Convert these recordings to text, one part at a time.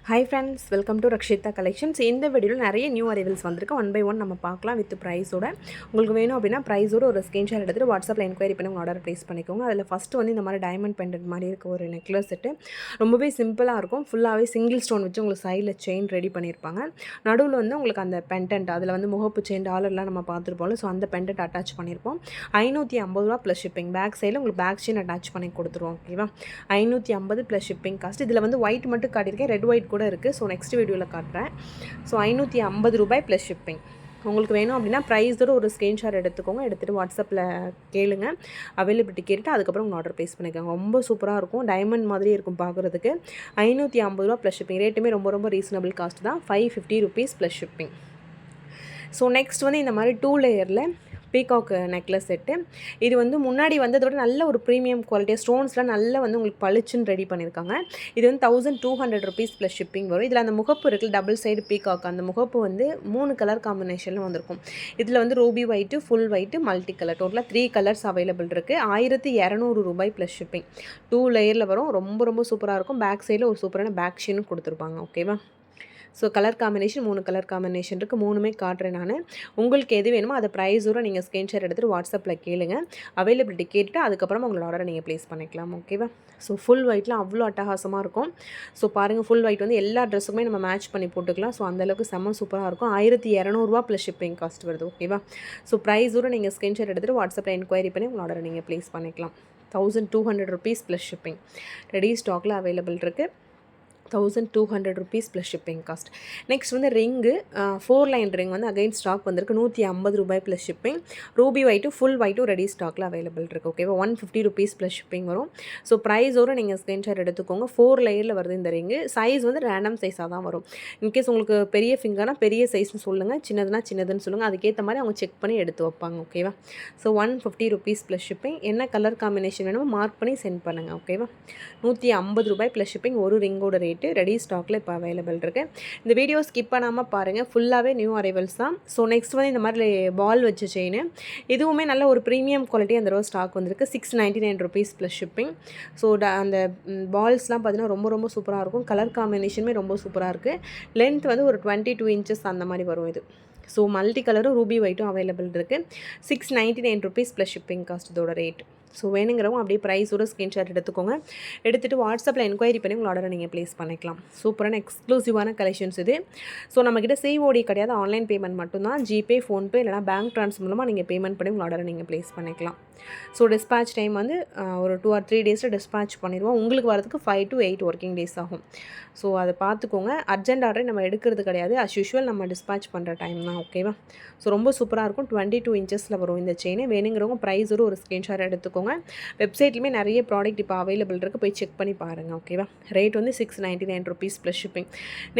Hi friends, welcome to Rakshitha collections. இந்த வீடியோவில் நிறைய நியூ அரைவல்ஸ் வந்திருக்கு. ஒன் பை ஒன் நம்ம பார்க்கலாம் வித் ப்ரைஸோட. உங்களுக்கு வேணும் அப்படின்னா ப்ரைஸோட ஒரு ஸ்க்ரீன்ஷாட் எடுத்துகிட்டு வாட்ஸ்அப்பில் என்கொயரி பண்ணி உங்கள் ஆர்டர் ப்ளேஸ் பண்ணிக்கோங்க. அதில் ஃபஸ்ட்டு வந்து இந்த மாதிரி டைமண்ட் பெண்டன்ட் மாதிரி இருக்க ஒரு நெக்லஸ் செட்டு ரொம்பவே சிம்பிளாக இருக்கும். ஃபுல்லாகவே சிங்கிள் ஸ்டோன் வச்சு உங்களுக்கு சைடில் செயின் ரெடி பண்ணியிருப்பாங்க. நடுவில் வந்து உங்களுக்கு அந்த பெண்டன்ட் அதில் வந்து முகப்பு செயின் டாலர்லாம் நம்ம பார்த்துருப்போம்ல, ஸோ அந்த பெண்டன்ட் அட்டாச் பண்ணியிருப்போம். 550 ப்ளஸ் ஷிப்பிங். பேக் சைடில் உங்களுக்கு பேக் செயின் அட்டாச் பண்ணி கொடுத்துருவோம். ஓகேவா, 550 ப்ளஸ் ஷிப்பிங் காஸ்ட். இதில் வந்து ஒயிட் மட்டும் காட்டியிருக்கேன், ரெட் ஒயிட் கூட இருக்குது. ஸோ நெக்ஸ்ட் வீடியோவில் காட்டுறேன். ஸோ 550 ரூபாய் ப்ளஸ் ஷிப்பிங். உங்களுக்கு வேணும் அப்படின்னா ப்ரைஸோட ஒரு ஸ்க்ரீன்ஷாட் எடுத்துக்கோங்க. எடுத்துகிட்டு வாட்ஸ்அப்பில் கேளுங்க, அவைலபிலிட்டி கேட்டுட்டு அதுக்கப்புறம் உங்கள் ஆர்டர் ப்ளேஸ் பண்ணிக்கோங்க. ரொம்ப சூப்பராக இருக்கும், டைமண்ட் மாதிரி இருக்கும் பார்க்குறதுக்கு. 550 ரூபா ப்ளஸ் ஷிப்பிங். ரேட்டுமே ரொம்ப ரொம்ப ரீசனபிள் காஸ்ட் தான். 550 rupees plus shipping. So next வந்து இந்த மாதிரி 2 லேயரில் பீகாக் நெக்லஸ் செட்டு. இது வந்து முன்னாடி வந்ததோட நல்ல ஒரு ப்ரீமியம் குவாலிட்டி ஸ்டோன்ஸ்லாம் நல்லா வந்து உங்களுக்கு பளிச்சுன்னு ரெடி பண்ணியிருக்காங்க. இது வந்து 1200 ருபீஸ் ப்ளஸ் ஷிப்பிங் வரும். இதில் அந்த முகப்பு இருக்குது, டபுள் சைடு பீகாக். அந்த முகப்பு வந்து 3 கலர் காம்பினேஷனில் வந்திருக்கும். இதில் வந்து Ruby white, full white, multi colour, டோட்டலாக 3 கலர்ஸ் அவைலபிள் இருக்குது. 1200 ரூபாய் ப்ளஸ் ஷிப்பிங். 2 லேயரில் வரும். ரொம்ப ரொம்ப சூப்பராக இருக்கும். பேக் சைடில் ஒரு சூப்பரான பேக் ஷீனும் கொடுத்துருப்பாங்க. ஓகேவா, so colour combination 3 colour combination இருக்குது. 3மே காட்டுறேன் நான். உங்களுக்கு எது வேணுமோ அதை ப்ரைஸோட நீங்கள் ஸ்க்ரீன்ஷாட் எடுத்துகிட்டு வாட்ஸ்அப்பில் கேளுங்க, அவைலபிலிட்டி கேட்டுட்டு அதுக்கப்புறமா உங்களோட ஆர்டரை நீங்கள் ப்ளேஸ் பண்ணிக்கலாம். ஓகேவா, ஸோ ஃபுல் ஒயிட்லாம் அவ்வளோ அட்டகாசமாக இருக்கும். ஸோ பாருங்கள், ஃபுல் ஒயிட் வந்து எல்லா ட்ரெஸ்ஸுக்குமே நம்ம மேட்ச் பண்ணி போட்டுக்கலாம். ஸோ அந்தளவுக்கு செம்ம சூப்பராக இருக்கும். 1200 ப்ளஸ் ஷிப்பிங் காஸ்ட் வருது. ஓகேவா, ஸோ ப்ரைஸோட நீங்கள் ஸ்க்ரீன்ஷாட் எடுத்துகிட்டு வாட்ஸ்அப்பில் என்கொயரி பண்ணி உங்களோட ஆர்டரை நீங்கள் ப்ளேஸ் பண்ணிக்கலாம். 1200 ருபீஸ் ப்ளஸ் ஷிப்பிங். ரெடி ஸ்டாக்கில் அவைலபிள் இருக்குது. 1200 rupees plus shipping cost. Next வந்து ரிங்கு 4 லைன் ரிங் வந்து அகைன் ஸ்டாக் வந்திருக்கு. 150 ரூபாய் ப்ளஸ் ஷிப்பிங். ரூபி ஒயிட்டும் ஃபுல் ஒயிட்டும் ரெடி ஸ்டாக்கில் அவைலபிள் இருக்குது. ஓகேவா, 150 ருபீஸ் ப்ளஸ் ஷிப்பிங் வரும். ஸோ ப்ரைஸோடு நீங்கள் ஸ்க்ரீன்ஷாட் எடுத்துக்கோங்க. 4 லேயரில் வருது இந்த ரிங்கு. சைஸ் வந்து ரேண்டம் சைஸாக தான் வரும். இன்கேஸ் உங்களுக்கு பெரிய ஃபிங்கர்னால் பெரிய சைஸ்னு சொல்லுங்கள், சின்னதுனா சின்னதுன்னு சொல்லுங்கள். அதுக்கேற்ற மாதிரி அவங்க செக் பண்ணி எடுத்து வைப்பாங்க. ஓகேவா, ஸோ 150 ருபீஸ் ப்ளஸ் ஷிப்பிங். என்ன கலர் காம்பினேஷன் வேணுமோ மார்க் பண்ணி சென்ட் பண்ணுங்கள். ஓகேவா, 150 ரூபாய் ப்ளஸ் ஷிப்பிங். ஒரு ரிங்கோட ரேட்டு ரெடி ஸ்டாக்கில் இப்போ அவைலபிள் இருக்குது. இந்த வீடியோ ஸ்கிப் பண்ணாமல் பாருங்கள், ஃபுல்லாகவே நியூ அரைவல்ஸ் தான். ஸோ நெக்ஸ்ட் வந்து இந்த மாதிரி பால் வச்ச செயின். இதுவுமே நல்ல ஒரு ப்ரீமியம் குவாலிட்டி அந்த ரோஸ் ஸ்டாக் வந்திருக்கு. 699 ருபீஸ் ப்ளஸ் ஷிப்பிங். ஸோ அந்த பால்ஸ்லாம் பார்த்தீங்கன்னா ரொம்ப ரொம்ப சூப்பராக இருக்கும். கலர் காம்பினேஷனுமே ரொம்ப சூப்பராக இருக்குது. லென்த் வந்து ஒரு 22 இன்ச்சஸ் அந்த மாதிரி வரும் இது. ஸோ மல்டி கலரும் ரூபி ஒயிட்டும் அவைலபிள் இருக்குது. 699 ருபீஸ் ப்ளஸ் ஷிப்பிங் காஸ்ட் இதோட ரேட். ஸோ வேணுங்கிறவங்க அப்படியே ப்ரைஸோட ஸ்க்ரீன்ஷாட் எடுத்துக்கோங்க. எடுத்துகிட்டு வாட்ஸ்அப்பில் என்கொயரி பண்ணி உங்கள் ஆர்டரை நீங்கள் ப்ளேஸ் பண்ணிக்கலாம். சூப்பரான எக்ஸ்க்ளூசிவான கலெக்ஷன்ஸ் இது. ஸோ நம்மக்கிட்ட சிஓடி கிடையாது, ஆன்லைன் பேமெண்ட் மட்டும்தான். ஜிபே, ஃபோன்பே இல்லைனா பேங்க் ட்ரான்ஸ்ஃபர் மூலமாக நீங்கள் பேமெண்ட் பண்ணி உங்கள் ஆர்டரை நீங்கள் ப்ளேஸ் பண்ணிக்கலாம். ஸோ டிஸ்பேச் டைம் வந்து ஒரு 2 or 3 டேஸில் டிஸ்பேச் பண்ணிடுவோம். உங்களுக்கு வரதுக்கு 5 to 8 ஒர்க்கிங் டேஸ் ஆகும். ஸோ அதை பார்த்துக்கோங்க. அர்ஜென்ட் ஆர்டரை நம்ம எடுக்கிறது கிடையாது, அஸ் யூஷுவல் நம்ம டிஸ்பேச் பண்ணுற டைம் தான். ஓகேவா, ஸோ ரொம்ப சூப்பராக இருக்கும். 22 இன்ச்சஸில் வரும் இந்த செயின். வேணுங்கிறவங்க ப்ரைஸோட ஒரு ஸ்க்ரீன்ஷாட் எடுத்துக்கோங்க. வெப்சைட்லையுமே நிறைய ப்ராடக்ட் இப்போ அவைலபிள் இருக்குது, போய் செக் பண்ணி பாருங்கள். ஓகேவா, ரேட் வந்து 699 ருபீஸ் ப்ளஸ் ஷிப்பிங்.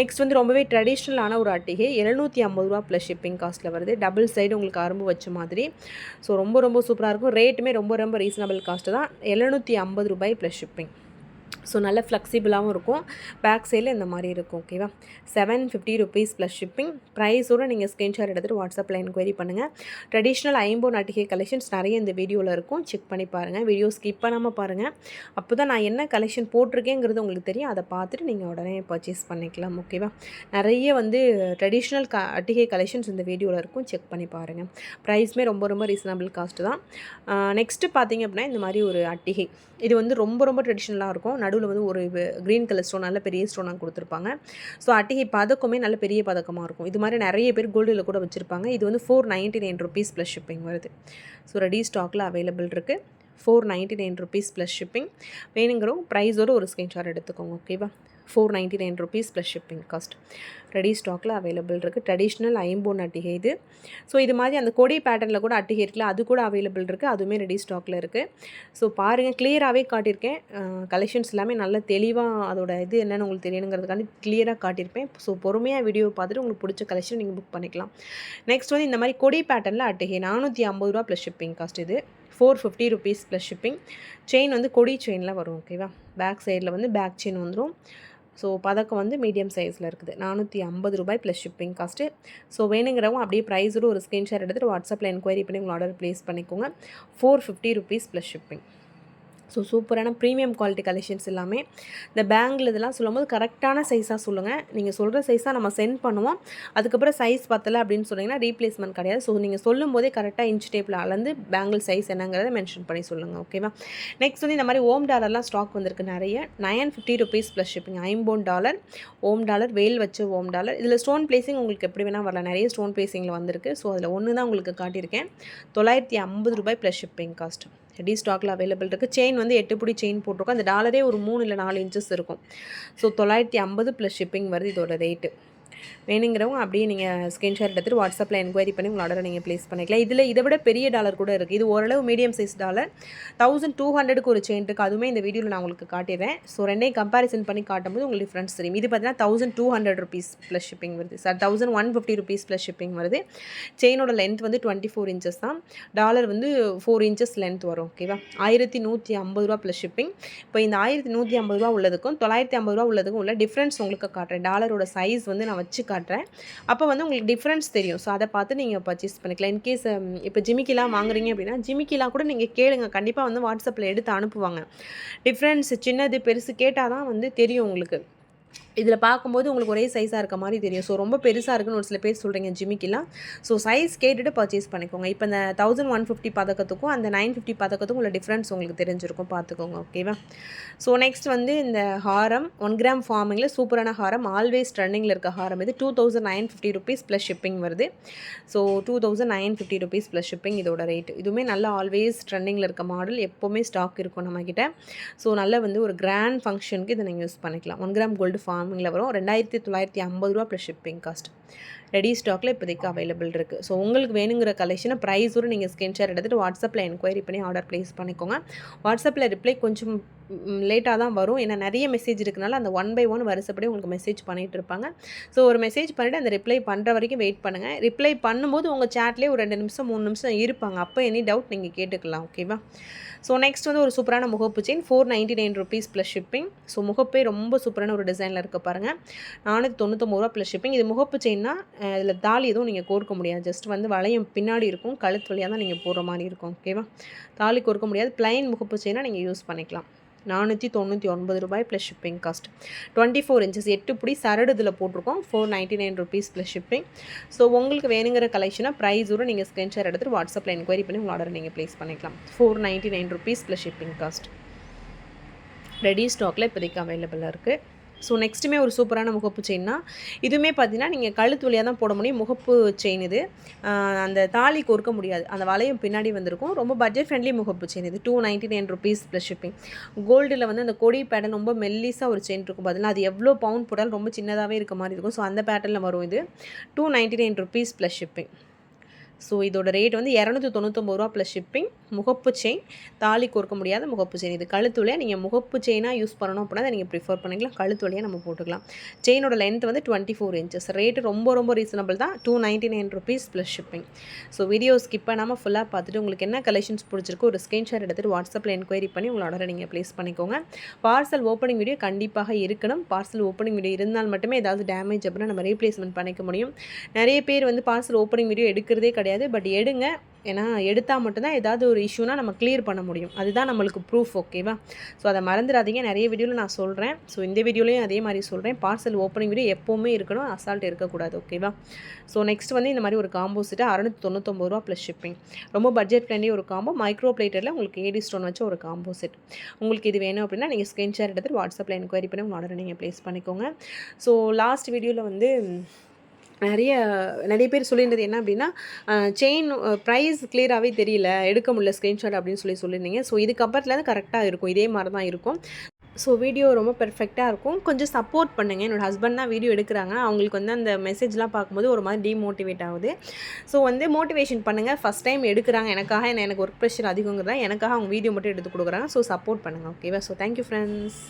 நெக்ஸ்ட் வந்து ரொம்பவே ட்ரெடிஷ்னலான ஒரு அட்டிகை 750 ரூபா ப்ளஸ் ஷிப்பிங் காஸ்ட்டில் வருது. டபுள் சைடு உங்களுக்கு அரும்பு வச்ச மாதிரி. ஸோ ரொம்ப ரொம்ப சூப்பராக இருக்கும். ரேட்டுமே ரொம்ப ரொம்ப ரீசனபிள் காஸ்ட்டு தான். 750 ரூபாய் ப்ளஸ் ஷிப்பிங். ஸோ நல்ல ஃப்ளெக்சிபிளாகவும் இருக்கும். பேக் சைடில் இந்த மாதிரி இருக்கும். ஓகேவா, 750 ருபீஸ் ப்ளஸ் ஷிப்பிங். ப்ரைஸோடு நீங்கள் ஸ்க்ரீன்ஷாட் எடுத்துகிட்டு வாட்ஸ்அப்பில் என்கொயரி பண்ணுங்கள். ட்ரெடிஷ்னல் ஐம்பொன் அட்டிகை கலெக்ஷன்ஸ் நிறைய இந்த வீடியோவில் இருக்கும், செக் பண்ணி பாருங்கள். வீடியோ ஸ்கிப் பண்ணாமல் பாருங்கள், அப்போ தான் நான் என்ன கலெக்ஷன் போட்டிருக்கேங்கிறது உங்களுக்கு தெரியும். அதை பார்த்துட்டு நீங்கள் உடனே பர்ச்சேஸ் பண்ணிக்கலாம். ஓகேவா, நிறைய வந்து ட்ரெடிஷ்னல் அட்டிகை கலெக்ஷன்ஸ் இந்த வீடியோவில் இருக்கும், செக் பண்ணி பாருங்கள். ப்ரைஸுமே ரொம்ப ரொம்ப ரீசனபிள் காஸ்ட்டு தான். நெக்ஸ்ட்டு பார்த்திங்க அப்படின்னா இந்த மாதிரி ஒரு அட்டிகை. இது வந்து ரொம்ப ரொம்ப ட்ரெடிஷ்னலாக இருக்கும். நடுவில் வந்து ஒரு க்ரீன் கலர் ஸ்டோன், நல்ல பெரிய ஸ்டோனாக கொடுத்துருப்பாங்க. ஸோ அட்டிகை பதக்கமே நல்ல பெரிய பதக்கமாக இருக்கும். இது மாதிரி நிறைய பேர் கோல்டில் கூட வச்சுருப்பாங்க. இது வந்து 499 ருபீஸ் ப்ளஸ் ஷிப்பிங் வருது. ஸோ ரெடி ஸ்டாக்கில் அவைலபிள் இருக்குது. 499 ருபீஸ் ப்ளஸ் ஷிப்பிங். வேணுங்கிறவங்க ப்ரைஸோடு ஒரு ஸ்க்ரீன்ஷாட் எடுத்துக்கோங்க. ஓகேவா, 499 rupees plus shipping cost. Ready ஸ்டாக்கில் அவைலபிள் இருக்குது. ட்ரெடிஷ்னல் ஐம்பொன் அட்டிகை இது. ஸோ இது மாதிரி அந்த கொடி பேட்டர்னில் கூட அட்டிகை இருக்குல்ல, அது கூட அவைலபிள் இருக்குது. அதுவுமே ரெடி ஸ்டாக்கில் இருக்குது. ஸோ பாருங்கள், கிளியராகவே காட்டியிருக்கேன். கலெக்ஷன்ஸ் எல்லாமே நல்ல தெளிவாக அதோட இது என்னென்னு உங்களுக்கு தெரியணுங்கிறதுக்காண்டி கிளியராக காட்டியிருப்பேன். ஸோ பொறுமையாக வீடியோவை பார்த்துட்டு உங்களுக்கு பிடிச்ச கலெக்ஷன் நீங்கள் புக் பண்ணிக்கலாம். நெக்ஸ்ட் வந்து இந்த மாதிரி கொடி பேட்டர்னில் அட்டிகை 450 ரூபா ப்ளஸ் ஷிப்பிங் காஸ்ட். இது 450 ருபீஸ் ப்ளஸ் ஷிப்பிங். செயின் வந்து கொடி செயினில் வரும். ஓகேவா, பேக் சைடில் வந்து பேக் செயின் வந்துடும். ஸோ பதக்கம் வந்து மீடியம் சைஸில் இருக்குது. 450 ரூபாய் ப்ளஸ் ஷிப்பிங் காஸ்ட்டு. ஸோ வேணுங்கிறவங்க அப்படியே ப்ரைஸோடு ஒரு ஸ்க்ரீன்ஷாட் எடுத்துகிட்டு வாட்ஸ்அப்பில் என்கொயரி பண்ணி உங்கள் ஆர்டர் ப்ளேஸ் பண்ணிக்கோங்க. 450 ருபீஸ் ப்ளஸ் ஷிப்பிங். ஸோ சூப்பரான ப்ரீமியம் குவாலிட்டி கலெக்ஷன்ஸ் எல்லாமே. இந்த பேங்கிள் இதெல்லாம் சொல்லும்போது கரெக்டான சைஸாக சொல்லுங்கள். நீங்கள் சொல்கிற சைஸாக நம்ம சென்ட் பண்ணுவோம். அதுக்கப்புறம் சைஸ் பத்தலை அப்படின்னு சொன்னீங்கன்னா ரீப்ளேஸ்மெண்ட் கிடையாது. ஸோ நீங்கள் சொல்லும்போதே கரெக்டாக இன்ச் டேப்பில் அளந்து பேங்கிள் சைஸ் என்னங்கிறத மென்ஷன் பண்ணி சொல்லுங்கள். ஓகேவா? நெக்ஸ்ட் வந்து இந்த மாதிரி ஓம் டாலர்லாம் ஸ்டாக் வந்திருக்கு நிறைய. $950 ப்ளஸ் ஷிப்பிங். $50 ஓம் டாலர், வேல் வச்ச ஓம் டாலர். இதில் ஸ்டோன் பிளேசிங் உங்களுக்கு எப்படி வேணால் வரலாம். நிறைய ஸ்டோன் பிளேசிங்கில் வந்திருக்கு. ஸோ அதில் ஒன்று தான் உங்களுக்கு காட்டியிருக்கேன். $950 ப்ளஸ் ஷிப்பிங் காஸ்ட். ரெடி ஸ்டாக்கில் அவைலபிள் இருக்குது. செயின் வந்து 8 புடி செயின் போட்டிருக்கோம். அந்த டாலரே ஒரு 3 இல்லை 4 இன்ச்சஸ் இருக்கும். ஸோ 950 ப்ளஸ் ஷிப்பிங் வருது இதோட ரேட்டு. வேணுங்கிறவங்க அப்படியே நீங்கள் ஸ்க்ரீன்ஷாட் எடுத்துகிட்டு வாட்ஸ்அப்பில் என்கொயரி பண்ணி உங்கள் ஆர்டரை நீங்கள் ப்ளேஸ் பண்ணிக்கலாம். இதில் இதை விட பெரிய டாலர் கூட இருக்குது. இது ஓரளவு மீடியம் சைஸ் டாலர். 1200க்கு ஒரு செயின் இருக்குது. அதுவுமே இந்த வீடியோவில் நான் உங்களுக்கு காட்டிடுறேன். ஸோ ரெண்டையும் கம்பேரிசன் பண்ணி காட்டும்போது உங்களுக்கு டிஃப்ரென்ஸ் தெரியும். இது பார்த்தீங்கன்னா $1200 ப்ளஸ் ஷிப்பிங் வருது. சார் $1150 ப்ளஸ் ஷிப்பிங் வருது. செயினோட லென்த் வந்து 24 இன்ச்சஸ் தான். டாலர் வந்து 4 இன்ச்சஸ் லென்த் வரும். ஓகேவா? $1150 ப்ளஸ் ஷிப்பிங். இப்போ இந்த $1150 உள்ளதுக்கும் $950 உள்ளதுக்கும் உள்ள டிஃப்ரென்ஸ் உங்களுக்கு காட்டுறேன். டாலரோட சைஸ் வந்து நான் வச்சு காட்டுறேன். அப்போ வந்து உங்களுக்கு டிஃப்ரென்ஸ் தெரியும். ஸோ அதை பார்த்து நீங்கள் பர்ச்சேஸ் பண்ணிக்கலாம். இன்கேஸ் இப்போ ஜிமிக்கிலாம் வாங்குறீங்க அப்படின்னா ஜிமிக்கிலாம் கூட நீங்கள் கேளுங்க. கண்டிப்பாக வந்து வாட்ஸ்அப்பில் எடுத்து அனுப்புவாங்க. டிஃப்ரென்ஸ் சின்னது பெருசு கேட்டால் தான் வந்து தெரியும் உங்களுக்கு. இதில் பார்க்கும்போது உங்களுக்கு ஒரே சைஸாக இருக்க மாதிரி தெரியும். ஸோ ரொம்ப பெருசாக இருக்குன்னு ஒரு சில பேர் சொல்கிறீங்க ஜிமிக்கிலாம். ஸோ சைஸ் கேட்டுட்டு பர்ச்சேஸ் பண்ணிக்கோங்க. இப்போ இந்த 1150 பதக்கத்துக்கும் அந்த 950 பதக்கத்துக்கும் உள்ள டிஃப்ரென்ஸ் உங்களுக்கு தெரிஞ்சிருக்கும். பார்த்துக்கோங்க. ஓகேவா? ஸோ நெக்ஸ்ட் வந்து இந்த ஹாரம் 1 கிராம் ஃபார்மிங்கில் சூப்பரான ஹாரம். ஆல்வேஸ் ட்ரெண்டிங்கில் இருக்க ஹாரம். இது $2950 ப்ளஸ் ஷிப்பிங் வருது. ஸோ $2950 ப்ளஸ் ஷிப்பிங் இதோட ரேட். இதுவுமே நல்ல ஆல்வேஸ் ட்ரெண்டிங்கில் இருக்க மாடல். எப்போவுமே ஸ்டாக் இருக்கும் நம்மக்கிட்ட. ஸோ நல்ல வந்து ஒரு கிராண்ட் ஃபங்க்ஷனுக்கு இதை நீங்கள் யூஸ் பண்ணிக்கலாம். 1 கிராம் கோல்டு ஃபார்மிங்கில் வரும். $2950 ப்ளஸ் ஷிப்பிங் காஸ்ட். ரெடி ஸ்டாக்கில் இப்போதைக்கு அவைலபிள் இருக்குது. ஸோ உங்களுக்கு வேணுங்கிற கலெக்ஷனை ப்ரைஸோடு நீங்கள் ஸ்க்ரீன்ஷாட் எடுத்துகிட்டு வாட்ஸ்அப்பில் என்கொயரி பண்ணி ஆர்டர் ப்ளேஸ் பண்ணிக்கோங்க. வாட்ஸ்அப்பில் ரிப்ளை கொஞ்சம் லேட்டாக தான் வரும். ஏன்னா நிறைய மெசேஜ் இருக்கனால அந்த 1 by 1 வரிசைப்படி உங்களுக்கு மெசேஜ் பண்ணிகிட்டு இருப்பாங்க. ஸோ ஒரு மெசேஜ் பண்ணிவிட்டு அந்த ரிப்ளை பண்ணுற வரைக்கும் வெயிட் பண்ணுங்கள். ரிப்ளை பண்ணும்போது உங்கள் சேட்லேயே ஒரு 2 நிமிஷம் 3 நிமிஷம் இருப்பாங்க. அப்போ எனி டவுட் நீங்கள் கேட்டுக்கலாம். ஓகேவா? ஸோ நெக்ஸ்ட் வந்து ஒரு சூப்பரான முகப்பு செயின் $499 ப்ளஸ் ஷிப்பிங். ஸோ முகப்பே ரொம்ப சூப்பரான ஒரு டிசைனில் இருக்க பாருங்கள். $499 ப்ளஸ் ஷிப்பிங். இது முகப்பு செயின்னா இதில் தாலி எதுவும் நீங்கள் கோர்க்க முடியாது. ஜஸ்ட் வந்து வளையம் பின்னாடி இருக்கும். கழுத்து வழியாக தான் நீங்கள் போடுற மாதிரி இருக்கும். ஓகேவா? தாலி கோர்க்க முடியாது. பிளைன் முகப்பு செயினாக நீங்கள் யூஸ் பண்ணிக்கலாம். $499 ப்ளஸ் ஷிப்பிங் காஸ்ட். 24 இன்ச்சஸ் 8 புடி சரடு இதில் போட்டிருக்கோம். $499 ப்ளஸ் ஷிப்பிங். ஸோ உங்களுக்கு வேணுங்கிற கலெக்ஷனாக ப்ரைஸோடு நீங்கள் ஸ்க்ரீன்ஷாட் எடுத்துகிட்டு வாட்ஸ்அப்பில் என்கொயரி பண்ணி உங்கள் ஆர்டர் நீங்கள் ப்ளேஸ் பண்ணிக்கலாம். $499 ப்ளஸ் ஷிப்பிங் காஸ்ட். ரெடி ஸ்டாக்கில் இப்போதைக்கு அவைலபிளாக இருக்குது. ஸோ நெக்ஸ்ட்டுமே ஒரு சூப்பரான முகப்பு செயின்னா இதுவுமே பார்த்தீங்கன்னா நீங்கள் கழுத்து வழியாக தான் போட முடியும். முகப்பு செயின் இது. அந்த தாலி கோர்க்க முடியாது. அந்த வளையம் பின்னாடி வந்திருக்கும். ரொம்ப பட்ஜெட் ஃப்ரெண்ட்லி முகப்பு செயின் இது. $299 ப்ளஸ் ஷிப்பிங். கோல்டில் வந்து அந்த கொடி பேட்டர்ன் ரொம்ப மெல்லிஸாக ஒரு செயின் இருக்கும். பார்த்தீங்கன்னா அது எவ்வளோ பவுண்ட் போட்டாலும் ரொம்ப சின்னதாகவே இருக்க மாதிரி இருக்கும். ஸோ அந்த பேட்டர்னில் வரும் இது. $299 ப்ளஸ் ஷிப்பிங். ஸோ இதோட ரேட் வந்து $299 ப்ளஸ் ஷிப்பிங். முகப்பு செயின், தாலி கோர்க்க முடியாத முகப்பு செயின். இது கழுத்து வழியாக நீங்கள் முகப்பு செயினாக யூஸ் பண்ணணும் அப்படின்னா அதை நீங்கள் ப்ரிஃபர் பண்ணிக்கலாம். கழுத்து வழியாக நம்ம போட்டுக்கலாம். செயினோட லென்த் வந்து 24 இன்ச்சஸ். ரேட்டு ரொம்ப ரொம்ப ரீசனபிள் தான். $299 plus shipping. So video skip பண்ணாமல் ஃபுல்லாக பார்த்துட்டு உங்களுக்கு என்ன கலெக்ஷன்ஸ் பிடிச்சிருக்கோ ஒரு ஸ்க்ரீன்ஷாட் எடுத்துகிட்டு வாட்ஸ்அப்பில் என்கொயரி பண்ணி உங்களோட ஆர்டரை நீங்கள் ப்ளேஸ் பண்ணிக்கோங்க. பார்சல் ஓப்பனிங் வீடியோ கண்டிப்பாக இருக்கணும். பார்சல் ஓப்பனிங் வீடியோ இருந்தால் மட்டுமே ஏதாவது டேமேஜ் அப்படின்னா நம்ம ரீப்ளேஸ்மெண்ட் பண்ணிக்க முடியும். நிறைய பேர் வந்து பார்சல் ஓப்பனிங் வீடியோ எடுக்கிறதே கிடையாது. பட் எடுங்க. ஏன்னா எடுத்தால் மட்டும்தான் ஏதாவது ஒரு இஷ்யூனா நம்ம கிளியர் பண்ண முடியும். அதுதான் நம்மளுக்கு ப்ரூஃப். ஓகேவா? ஸோ அதை மறந்துடாதீங்க. நிறைய வீடியோவில் நான் சொல்கிறேன். ஸோ இந்த வீடியோலையும் அதே மாதிரி சொல்கிறேன். பார்சல் ஓப்பனிங் வீடியோ எப்போவுமே இருக்கணும். அசால்ட் இருக்கக்கூடாது. ஓகேவா? ஸோ நெக்ஸ்ட் வந்து இந்த மாதிரி ஒரு காம்போ செட்டு $699 ப்ளஸ் ஷிப்பிங். ரொம்ப பட்ஜெட் ஃப்ரெண்ட்லி ஒரு காம்போ. மைக்ரோ பிளேட்டரில் உங்களுக்கு ஏடி ஸ்டோன் வச்ச ஒரு காம்போ செட். உங்களுக்கு இது வேணும் அப்படின்னா நீங்கள் ஸ்க்ரீன்ஷாட் எடுத்துகிட்டு வாட்ஸ்அப்பில் என்கொயரி பண்ணி உங்கள் ஆர்டரை நீங்கள் ப்ளேஸ் பண்ணிக்கோங்க. ஸோ லாஸ்ட் வீடியோவில் வந்து நிறைய பேர் சொல்லியிருந்தது என்ன அப்படின்னா செயின் ப்ரைஸ் கிளியராகவே தெரியல, எடுக்க முடியல ஸ்க்ரீன்ஷாட் அப்படின்னு சொல்லியிருந்தீங்க. ஸோ இதுக்கப்புறத்துலேருந்து கரெக்டாக இருக்கும். இதே மாதிரி தான் இருக்கும். ஸோ வீடியோ ரொம்ப பெர்ஃபெக்டாக இருக்கும். கொஞ்சம் சப்போர்ட் பண்ணுங்கள். என்னோடய ஹஸ்பண்ட் தான் வீடியோ எடுக்கிறாங்க. அவங்களுக்கு வந்து அந்த மெசேஜ்லாம் பார்க்கும்போது ஒரு மாதிரி டீமோட்டிவேட் ஆகுது. ஸோ வந்து மோட்டிவேஷன் பண்ணுங்கள். ஃபஸ்ட் டைம் எடுக்கிறாங்க. எனக்கு ஒர்க் ப்ரெஷர் அதிகங்கிறதா எனக்காக அவங்க வீடியோ மட்டும் எடுத்து கொடுக்குறாங்க. ஸோ சப்போர்ட் பண்ணுங்கள். ஓகேவா? So thank you friends.